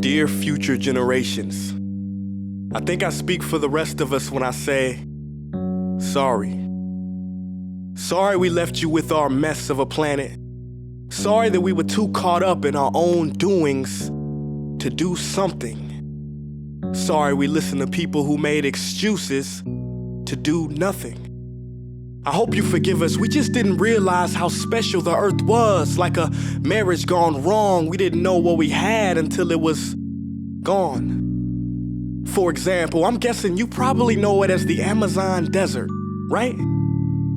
Dear future generations, I think I speak for the rest of us when I say, sorry. Sorry we left you with our mess of a planet. Sorry that we were too caught up in our own doings to do something. Sorry we listened to people who made excuses to do nothing. I hope you forgive us. We just didn't realize how special the earth was. Like a marriage gone wrong, we didn't know what we had until it was gone. For example, I'm guessing you probably know it as the Amazon desert, right?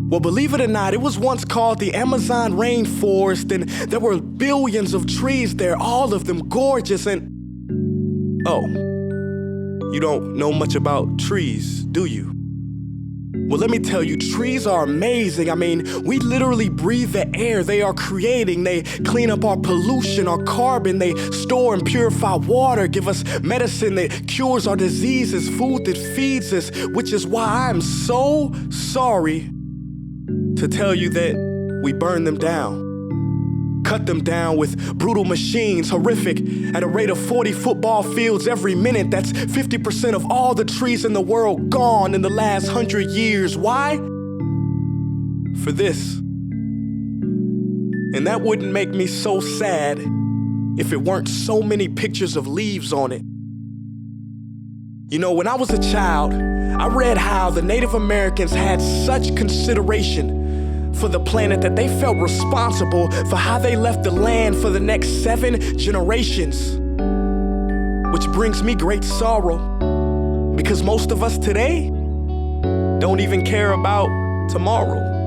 Well, believe it or not, it was once called the Amazon rainforest, and there were billions of trees there, all of them gorgeous, and... Oh, you don't know much about trees, do you? Well, let me tell you, trees are amazing. I mean, we literally breathe the air they are creating. They clean up our pollution, our carbon. They store and purify water, give us medicine that cures our diseases, food that feeds us, which is why I'm so sorry to tell you that we burn them down. Cut them down with brutal machines, horrific, at a rate of 40 football fields every minute. That's 50% of all the trees in the world gone in the last 100 years. Why? For this. And that wouldn't make me so sad if it weren't so many pictures of leaves on it. You know, when I was a child, I read how the Native Americans had such consideration for the planet that they felt responsible for how they left the land for the next 7 generations. Which brings me great sorrow, because most of us today don't even care about tomorrow.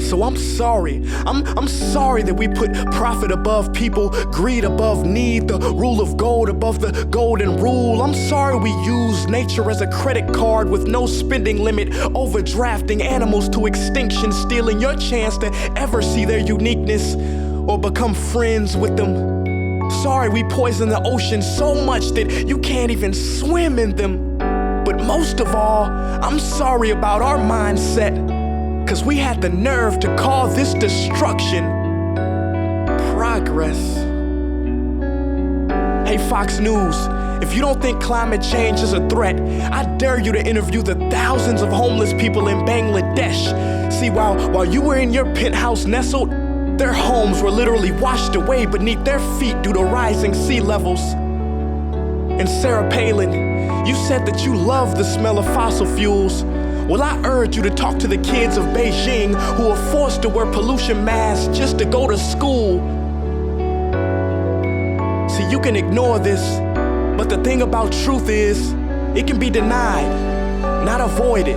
So I'm sorry. I'm sorry that we put profit above people, greed above need, the rule of gold above the golden rule. I'm sorry we use nature as a credit card with no spending limit, overdrafting animals to extinction, stealing your chance to ever see their uniqueness or become friends with them. Sorry we poison the ocean so much that you can't even swim in them. But most of all, I'm sorry about our mindset, 'cause we had the nerve to call this destruction progress. Hey Fox News, if you don't think climate change is a threat, I dare you to interview the thousands of homeless people in Bangladesh. See, while you were in your penthouse nestled, their homes were literally washed away beneath their feet due to rising sea levels. And Sarah Palin, you said that you love the smell of fossil fuels. Well, I urge you to talk to the kids of Beijing who are forced to wear pollution masks just to go to school. See, you can ignore this, but the thing about truth is, it can be denied, not avoided.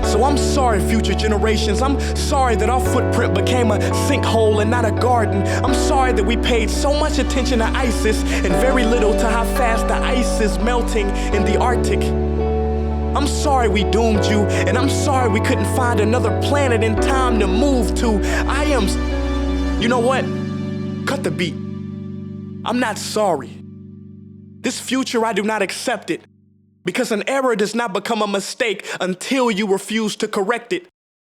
So I'm sorry, future generations. I'm sorry that our footprint became a sinkhole and not a garden. I'm sorry that we paid so much attention to ISIS and very little to how fast the ice is melting in the Arctic. I'm sorry we doomed you, and I'm sorry we couldn't find another planet in time to move to. You know what? Cut the beat. I'm not sorry. This future, I do not accept it, because an error does not become a mistake until you refuse to correct it.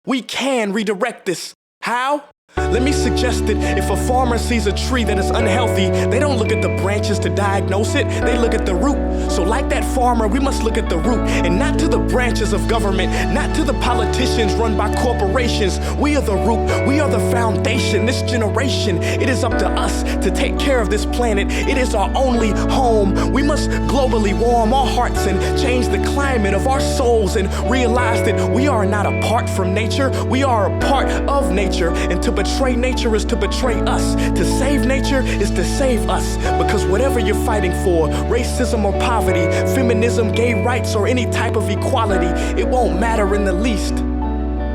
We can redirect this. How? Let me suggest that if a farmer sees a tree that is unhealthy, they don't look at the branches to diagnose it, they look at the root. So like that farmer, we must look at the root and not to the branches of government, not to the politicians run by corporations. We are the root, we are the foundation. This generation, it is up to us to take care of this planet. It is our only home. We must globally warm our hearts and change the climate of our souls and realize that we are not apart from nature, we are a part of nature. And to betray nature is to betray us. To save nature is to save us. Because whatever you're fighting for, racism or poverty, feminism, gay rights, or any type of equality, it won't matter in the least.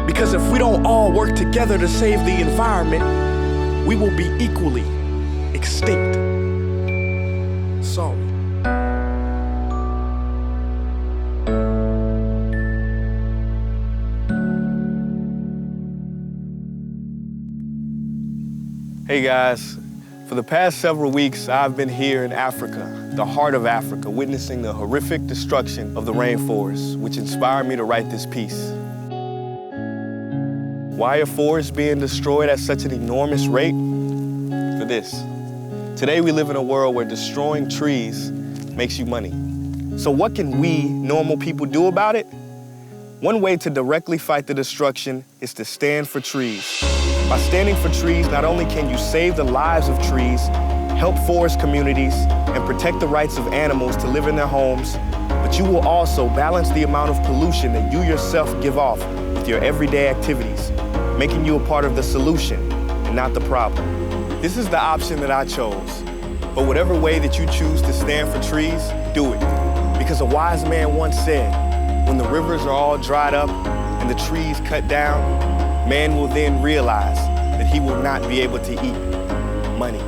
Because if we don't all work together to save the environment, we will be equally extinct. Sorry. Hey guys, for the past several weeks, I've been here in Africa, the heart of Africa, witnessing the horrific destruction of the rainforest, which inspired me to write this piece. Why are forests being destroyed at such an enormous rate? For this. Today we live in a world where destroying trees makes you money. So what can we, normal people, do about it? One way to directly fight the destruction is to stand for trees. By standing for trees, not only can you save the lives of trees, help forest communities, and protect the rights of animals to live in their homes, but you will also balance the amount of pollution that you yourself give off with your everyday activities, making you a part of the solution and not the problem. This is the option that I chose. But whatever way that you choose to stand for trees, do it. Because a wise man once said, when the rivers are all dried up and the trees cut down, man will then realize that he will not be able to eat money.